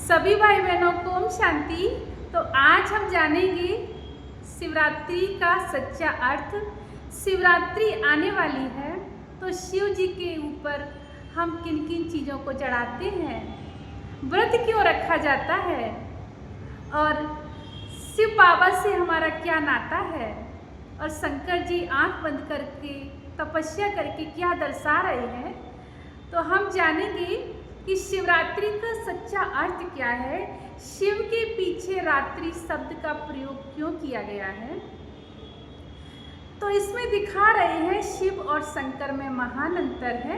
सभी भाई बहनों को ओम शांति। तो आज हम जानेंगे शिवरात्रि का सच्चा अर्थ। शिवरात्रि आने वाली है तो शिव जी के ऊपर हम किन किन चीज़ों को चढ़ाते हैं, व्रत क्यों रखा जाता है और शिव बाबा से हमारा क्या नाता है, और शंकर जी आंख बंद करके तपस्या करके क्या दर्शा रहे हैं। तो हम जानेंगे कि शिवरात्रि का सच्चा अर्थ क्या है, शिव के पीछे रात्रि शब्द का प्रयोग क्यों किया गया है। तो इसमें दिखा रहे हैं शिव और शंकर में महान अंतर है।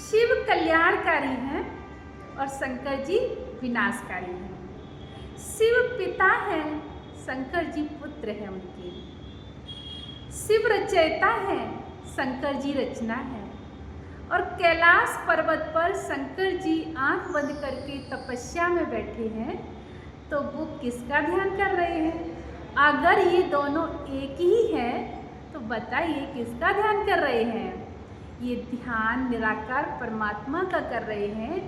शिव कल्याणकारी हैं और शंकर जी विनाशकारी हैं। शिव पिता हैं, शंकर जी पुत्र हैं उनके। शिव रचयिता हैं, शंकर जी रचना है। और कैलाश पर्वत पर शंकर जी आंख बंद करके तपस्या में बैठे हैं, तो वो किसका ध्यान कर रहे हैं। अगर ये दोनों एक ही हैं तो बताइए किसका ध्यान कर रहे हैं। ये ध्यान निराकार परमात्मा का कर रहे हैं।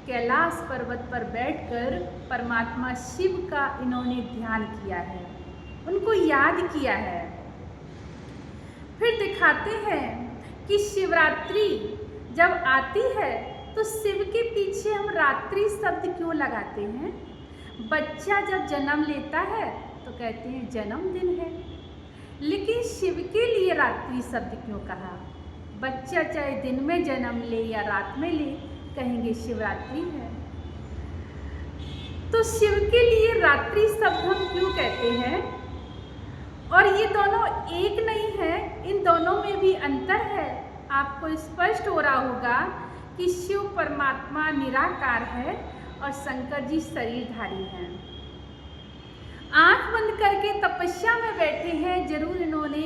कैलाश पर्वत पर बैठकर परमात्मा शिव का इन्होंने ध्यान किया है, उनको याद किया है। फिर दिखाते हैं कि शिवरात्रि जब आती है तो शिव के पीछे हम रात्रि शब्द क्यों लगाते हैं। बच्चा जब जन्म लेता है तो कहते हैं जन्मदिन है, लेकिन शिव के लिए रात्रि शब्द क्यों कहा। बच्चा चाहे दिन में जन्म ले या रात में ले, कहेंगे शिवरात्रि है। तो शिव के लिए रात्रि शब्द हम क्यों कहते हैं। और ये दोनों एक नहीं है, इन दोनों में भी अंतर है। आपको स्पष्ट हो रहा होगा कि शिव परमात्मा निराकार है और शंकर जी शरीरधारी हैं। आंख बंद करके तपस्या में बैठे हैं, जरूर इन्होंने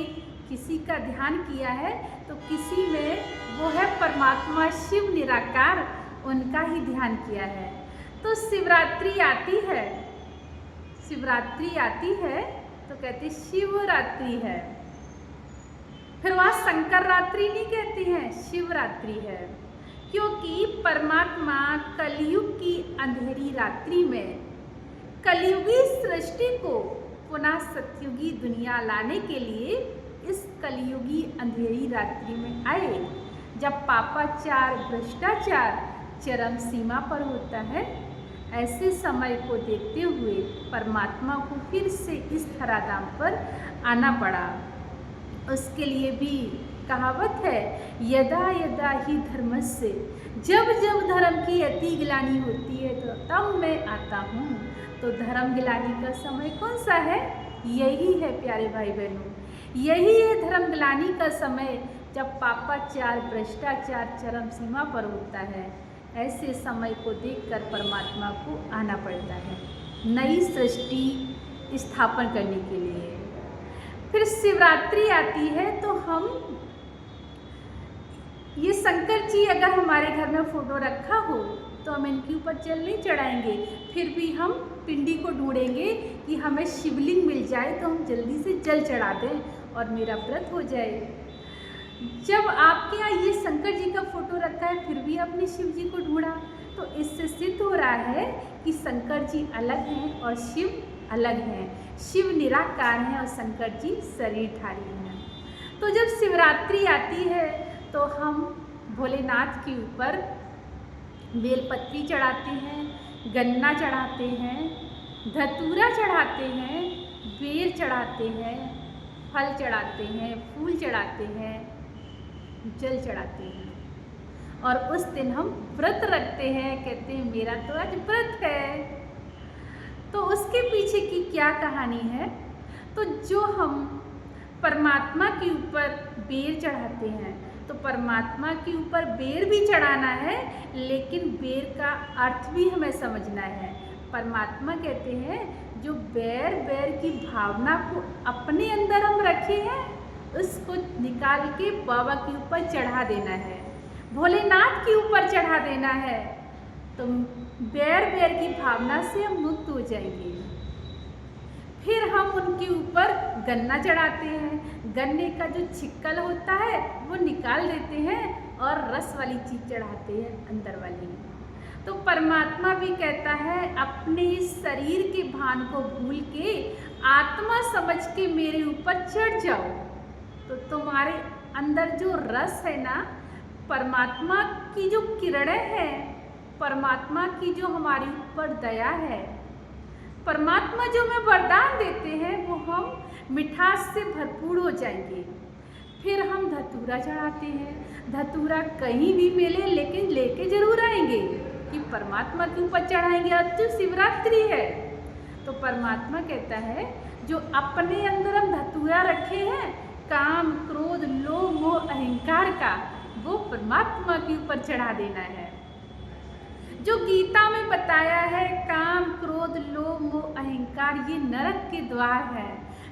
किसी का ध्यान किया है, तो किसी में वो है परमात्मा शिव निराकार, उनका ही ध्यान किया है। तो शिवरात्रि आती है, शिवरात्रि आती है तो कहते शिवरात्रि है। फिर वहाँ शंकर रात्रि नहीं कहते हैं, शिवरात्रि है, क्योंकि परमात्मा कलयुग की अंधेरी रात्रि में कलयुगी सृष्टि को पुनः सतयुगी दुनिया लाने के लिए इस कलयुगी अंधेरी रात्रि में आए, जब पापाचार भ्रष्टाचार चरम सीमा पर होता है। ऐसे समय को देखते हुए परमात्मा को फिर से इस धराधाम पर आना पड़ा। उसके लिए भी कहावत है, यदा यदा ही धर्मस्य, जब जब धर्म की अति गिलानी होती है तो तब मैं आता हूँ। तो धर्म गिलानी का समय कौन सा है, यही है प्यारे भाई बहनों, यही है धर्म गिलानी का समय, जब पापाचार भ्रष्टाचार चरम सीमा पर होता है। ऐसे समय को देखकर परमात्मा को आना पड़ता है नई सृष्टि स्थापन करने के लिए। फिर शिवरात्रि आती है तो हम ये शंकर जी अगर हमारे घर में फोटो रखा हो तो हम इनके ऊपर जल नहीं चढ़ाएंगे, फिर भी हम पिंडी को ढूंढेंगे कि हमें शिवलिंग मिल जाए तो हम जल्दी से जल चढ़ा दें और मेरा व्रत हो जाए। जब आपके यहाँ ये शंकर जी का फोटो रखा है फिर भी आपने शिव जी को ढूंढा, तो इससे सिद्ध हो रहा है कि शंकर जी अलग हैं और शिव अलग हैं। शिव निराकार हैं और शंकर जी शरीरधारी हैं। तो जब शिवरात्रि आती है तो हम भोलेनाथ के ऊपर बेलपत्री चढ़ाते हैं, गन्ना चढ़ाते हैं, धतूरा चढ़ाते हैं, बेर चढ़ाते हैं, फल चढ़ाते हैं, फूल चढ़ाते हैं, जल चढ़ाते हैं। और उस दिन हम व्रत रखते हैं, कहते हैं मेरा तो आज व्रत है। तो उसके पीछे की क्या कहानी है। तो जो हम परमात्मा के ऊपर बेर चढ़ाते हैं, तो परमात्मा के ऊपर बेर भी चढ़ाना है, लेकिन बेर का अर्थ भी हमें समझना है। परमात्मा कहते हैं जो बैर की भावना को अपने अंदर हम रखे हैं, उसको निकाल के बाबा के ऊपर चढ़ा देना है, भोलेनाथ के ऊपर चढ़ा देना है, तो बैर की भावना से हम मुक्त हो जाएंगे। फिर हम उनके ऊपर गन्ना चढ़ाते हैं, गन्ने का जो छिक्कल होता है वो निकाल देते हैं और रस वाली चीज़ चढ़ाते हैं अंदर वाली। तो परमात्मा भी कहता है अपने इस शरीर के भान को भूल के आत्मा समझ के मेरे ऊपर चढ़ जाओ। तो तुम्हारे अंदर जो रस है ना, परमात्मा की जो किरणें हैं, परमात्मा की जो हमारे ऊपर दया है, परमात्मा जो हमें वरदान देते हैं, वो हम मिठास से भरपूर हो जाएंगे। फिर हम धतूरा चढ़ाते हैं। धतूरा कहीं भी मिले लेकिन लेके जरूर आएंगे कि परमात्मा के ऊपर चढ़ाएंगे। आज तो शिवरात्रि है, तो परमात्मा कहता है जो अपने अंदर हम धतूरा रखे हैं काम, क्रोध, लोभ, मोह, अहंकार का, वो परमात्मा के ऊपर चढ़ा देना है। जो गीता में बताया है काम, क्रोध, लोभ, मोह, अहंकार ये नरक के द्वार है।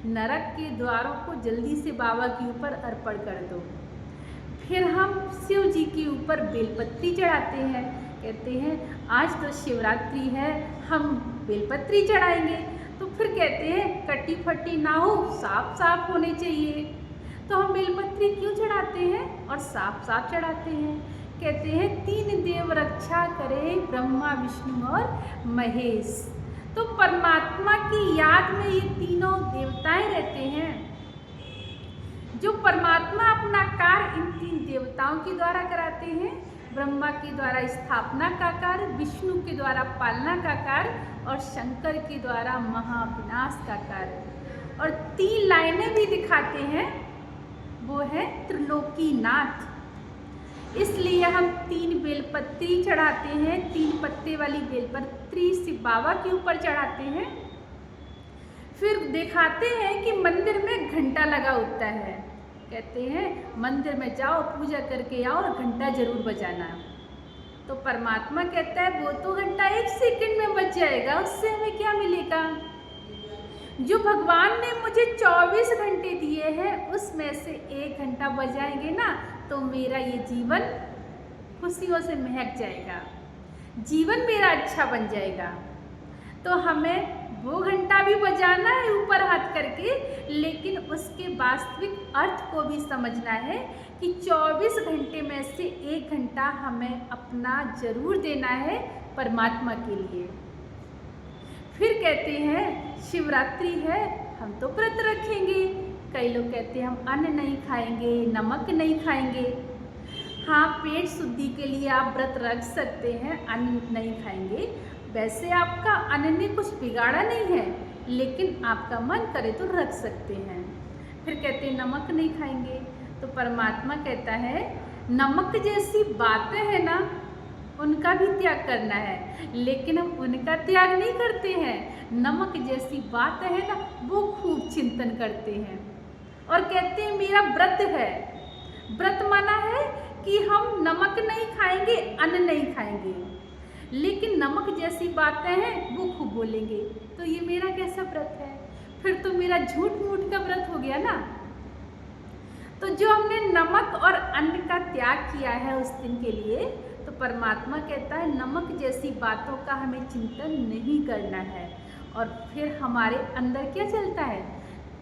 नरक के द्वारों को जल्दी से बाबा के ऊपर अर्पण कर दो। फिर हम शिव जी के ऊपर बेलपत्री चढ़ाते हैं। कहते हैं आज तो शिवरात्रि है, हम बेलपत्री चढ़ाएंगे। तो फिर कहते हैं कटी फटी ना हो, साफ साफ होने चाहिए। तो हम बेलपत्री क्यों चढ़ाते हैं और साफ साफ चढ़ाते हैं? कहते हैं तीन देव रक्षा करें, ब्रह्मा, विष्णु और महेश। तो परमात्मा की याद में ये तीनों देवताएं रहते हैं। जो परमात्मा अपना कार्य इन तीन देवताओं के द्वारा कराते हैं। ब्रह्मा के द्वारा स्थापना का कार्य, विष्णु के द्वारा पालना का कार्य और शंकर के द्वारा महाविनाश का कार्य। और तीन लाइनें भी दिखाते हैं, वो है त्रिलोकीनाथ। इसलिए हम तीन बेलपत्री चढ़ाते हैं। 3 पत्ते वाली बेलपत्री शिव बाबा के ऊपर चढ़ाते हैं। फिर दिखाते हैं कि मंदिर में घंटा लगा होता है। कहते हैं मंदिर में जाओ, पूजा करके आओ और घंटा जरूर बजाना। तो परमात्मा कहता है वो तो घंटा 1 सेकंड में बज जाएगा, उससे हमें क्या मिलेगा? जो भगवान ने मुझे 24 घंटे दिए हैं उसमें से 1 घंटा बजाएंगे ना, तो मेरा ये जीवन खुशियों से महक जाएगा, जीवन मेरा अच्छा बन जाएगा। तो हमें वो घंटा भी बजाना है ऊपर हाथ करके, लेकिन उसके वास्तविक अर्थ को भी समझना है कि 24 घंटे में से 1 घंटा हमें अपना जरूर देना है परमात्मा के लिए। फिर कहते हैं शिवरात्रि है, हम तो व्रत रखेंगे। कई लोग कहते हैं हम अन्न नहीं खाएंगे, नमक नहीं खाएंगे। हाँ, पेट शुद्धि के लिए आप व्रत रख सकते हैं, अन्न नहीं खाएंगे। वैसे आपका अन्न ने कुछ बिगाड़ा नहीं है, लेकिन आपका मन करे तो रख सकते हैं। फिर कहते हैं नमक नहीं खाएंगे। तो परमात्मा कहता है नमक जैसी बातें हैं ना, उनका भी त्याग करना है, लेकिन हम उनका त्याग नहीं करते हैं। नमक जैसी बातें हैं ना, वो खूब चिंतन करते हैं और कहते हैं मेरा व्रत है। व्रत माना है कि हम नमक नहीं खाएंगे, अन्न नहीं खाएंगे, लेकिन नमक जैसी बातें हैं वो खूब बोलेंगे। तो ये मेरा कैसा व्रत है? फिर तो मेरा झूठ मूठ का व्रत हो गया ना। तो जो हमने नमक और अन्न का त्याग किया है उस दिन के लिए, तो परमात्मा कहता है नमक जैसी बातों का हमें चिंतन नहीं करना है। और फिर हमारे अंदर क्या चलता है?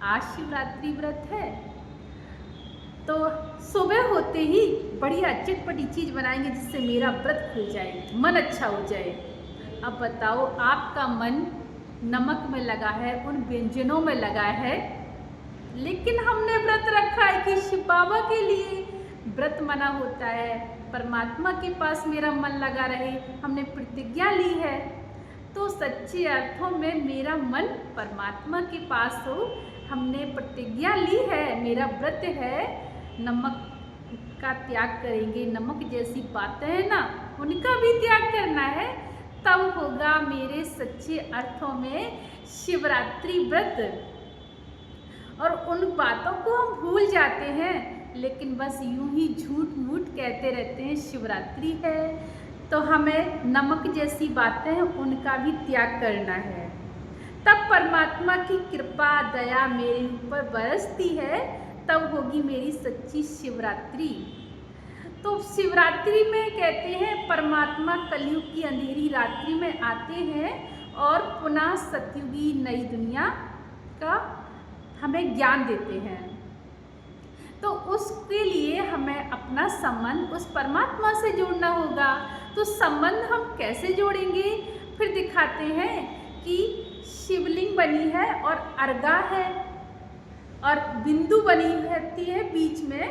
आज शिवरात्रि व्रत है तो सुबह होते ही बढ़िया चटपटी चीज़ बनाएंगे जिससे मेरा व्रत खुल जाए, मन अच्छा हो जाए। अब बताओ, आपका मन नमक में लगा है, उन व्यंजनों में लगा है, लेकिन हमने व्रत रखा है कि शिव बाबा के लिए व्रत मना होता है, परमात्मा के पास मेरा मन लगा रहे, हमने प्रतिज्ञा ली है। तो सच्चे अर्थों में मेरा मन परमात्मा के पास हो, हमने प्रतिज्ञा ली है, मेरा व्रत है, नमक का त्याग करेंगे। नमक जैसी बातें हैं ना, उनका भी त्याग करना है, तब होगा मेरे सच्चे अर्थों में शिवरात्रि व्रत। और उन बातों को हम भूल जाते हैं, लेकिन बस यूं ही झूठ मूठ कहते रहते हैं शिवरात्रि है। तो हमें नमक जैसी बातें हैं उनका भी त्याग करना है, तब परमात्मा की कृपा दया मेरे ऊपर बरसती है, तब होगी मेरी सच्ची शिवरात्रि। तो शिवरात्रि में कहते हैं परमात्मा कलयुग की अंधेरी रात्रि में आते हैं और पुनः सतयुगी नई दुनिया का हमें ज्ञान देते हैं। तो उसके लिए हमें अपना संबंध उस परमात्मा से जोड़ना होगा। तो संबंध हम कैसे जोड़ेंगे? फिर दिखाते हैं कि शिवलिंग बनी है और अर्गा है और बिंदु बनी रहती है बीच में।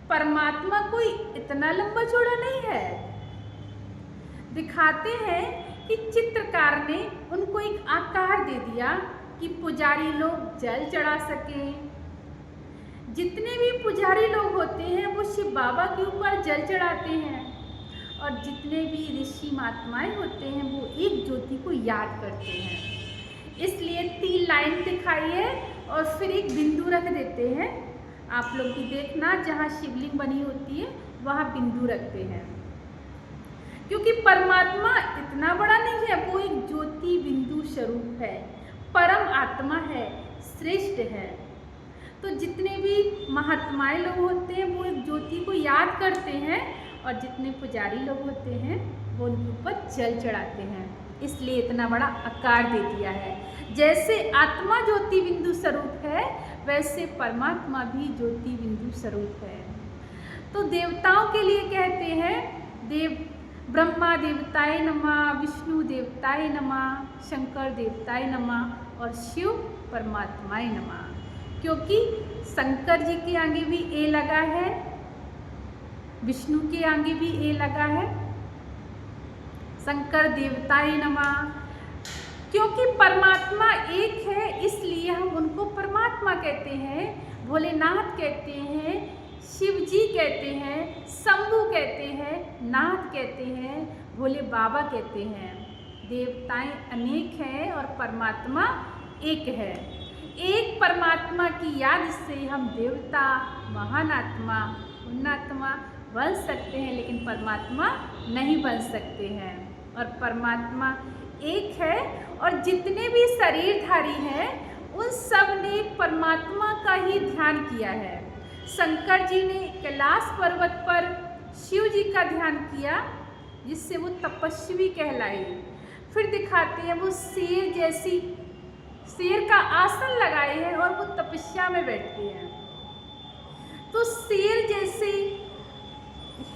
परमात्मा कोई इतना लंबा चौड़ा नहीं है। दिखाते हैं कि चित्रकार ने उनको एक आकार दे दिया कि पुजारी लोग जल चढ़ा सकें। जितने भी पुजारी लोग होते हैं वो शिव बाबा के ऊपर जल चढ़ाते हैं, और जितने भी ऋषि महात्माएं होते हैं वो एक ज्योति को याद करते हैं। इसलिए 3 लाइन दिखाई है और फिर एक बिंदु रख देते हैं। आप लोग भी देखना, जहाँ शिवलिंग बनी होती है वहाँ बिंदु रखते हैं, क्योंकि परमात्मा इतना बड़ा नहीं है, वो एक ज्योति बिंदु स्वरूप है, परम आत्मा है, श्रेष्ठ है। तो जितने भी महात्माएं लोग होते हैं वो एक ज्योति को याद करते हैं, और जितने पुजारी लोग होते हैं वो उनके ऊपर जल चढ़ाते हैं। इसलिए इतना बड़ा आकार दे दिया है। जैसे आत्मा ज्योति बिंदु स्वरूप है, वैसे परमात्मा भी ज्योति बिंदु स्वरूप है। तो देवताओं के लिए कहते हैं ब्रह्मा देवताय नमः, विष्णु देवताय नमः, शंकर देवताय नमः और शिव परमात्माय नमः। क्योंकि शंकर जी के आगे भी ए लगा है, विष्णु के आगे भी ए लगा है, शंकर देवताय नमः। क्योंकि परमात्मा एक है, इसलिए हम उनको परमात्मा कहते हैं, भोलेनाथ कहते हैं, शिव जी कहते हैं, शंभु कहते हैं, नाथ कहते हैं, भोले बाबा कहते हैं। देवताएं अनेक हैं और परमात्मा एक है। एक परमात्मा की याद से हम देवता, महान आत्मा, उन्नात्मा बन सकते हैं, लेकिन परमात्मा नहीं बन सकते हैं। और परमात्मा एक है, और जितने भी शरीरधारी हैं उन सब ने परमात्मा का ही ध्यान किया है। शंकर जी ने कैलाश पर्वत पर शिव जी का ध्यान किया, जिससे वो तपस्वी कहलाए। फिर दिखाते हैं वो शेर का आसन लगाए हैं और वो तपस्या में बैठते हैं। तो शेर जैसे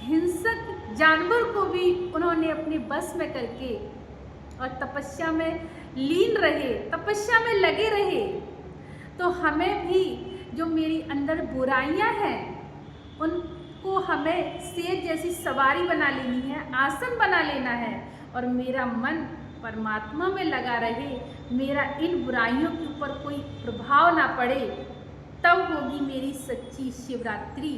हिंसक जानवर को भी उन्होंने अपने बस में करके और तपस्या में लीन रहे, तपस्या में लगे रहे। तो हमें भी जो मेरी अंदर बुराइयां हैं उनको हमें शेर जैसी सवारी बना लेनी है, आसन बना लेना है, और मेरा मन परमात्मा में लगा रहे, मेरा इन बुराइयों के ऊपर कोई प्रभाव ना पड़े। तब होगी मेरी सच्ची शिवरात्रि।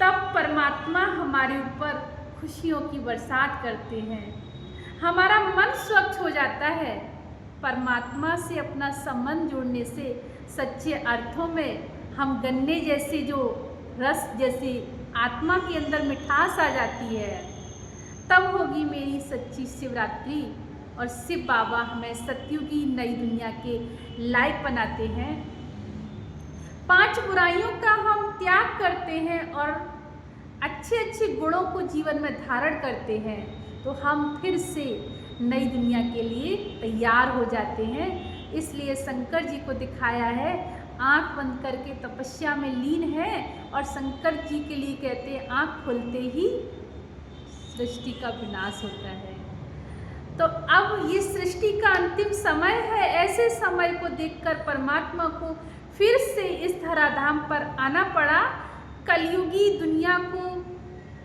तब परमात्मा हमारे ऊपर खुशियों की बरसात करते हैं, हमारा मन स्वच्छ हो जाता है। परमात्मा से अपना संबंध जोड़ने से सच्चे अर्थों में हम गन्ने जैसे जो रस जैसे आत्मा के अंदर मिठास आ जाती है। तब होगी मेरी सच्ची शिवरात्रि, और शिव बाबा हमें सत्युगी नई दुनिया के लायक बनाते हैं। 5 बुराइयों का हम त्याग करते हैं और अच्छे अच्छे गुणों को जीवन में धारण करते हैं, तो हम फिर से नई दुनिया के लिए तैयार हो जाते हैं। इसलिए शंकर जी को दिखाया है, आँख बंद करके तपस्या में लीन है, और शंकर जी के लिए कहते हैं आँख खुलते ही सृष्टि का विनाश होता है। तो अब ये सृष्टि का अंतिम समय है। ऐसे समय को देखकर परमात्मा को फिर से इस धराधाम पर आना पड़ा। कलयुगी दुनिया को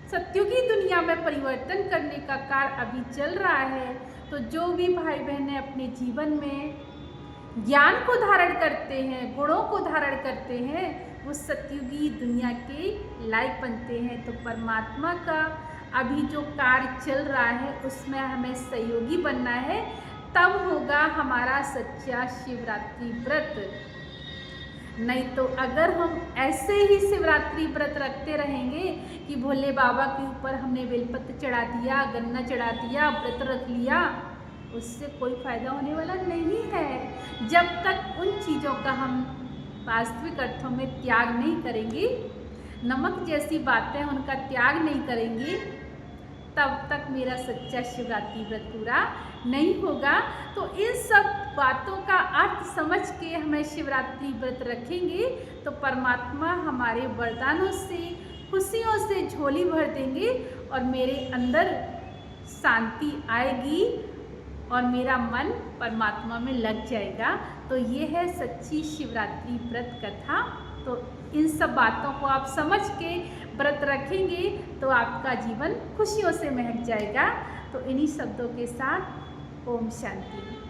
सत्युगी दुनिया में परिवर्तन करने का कार्य अभी चल रहा है। तो जो भी भाई बहनें अपने जीवन में ज्ञान को धारण करते हैं, गुणों को धारण करते हैं, वो सत्युगी दुनिया के लायक बनते हैं। तो परमात्मा का अभी जो कार्य चल रहा है उसमें हमें सहयोगी बनना है, तब होगा हमारा सच्चा शिवरात्रि व्रत। नहीं तो अगर हम ऐसे ही शिवरात्रि व्रत रखते रहेंगे कि भोले बाबा के ऊपर हमने बेलपत्र चढ़ा दिया, गन्ना चढ़ा दिया, व्रत रख लिया, उससे कोई फ़ायदा होने वाला नहीं है। जब तक उन चीज़ों का हम वास्तविक अर्थों में त्याग नहीं करेंगे, नमक जैसी बातें उनका त्याग नहीं करेंगे, तब तक मेरा सच्चा शिवरात्रि व्रत पूरा नहीं होगा। तो इन सब बातों का अर्थ समझ के हमें शिवरात्रि व्रत रखेंगे तो परमात्मा हमारे वरदानों से, खुशियों से झोली भर देंगे और मेरे अंदर शांति आएगी और मेरा मन परमात्मा में लग जाएगा। तो ये है सच्ची शिवरात्रि व्रत कथा। तो इन सब बातों को आप समझ के व्रत रखेंगे तो आपका जीवन खुशियों से महक जाएगा। तो इन्हीं शब्दों के साथ ओम शांति।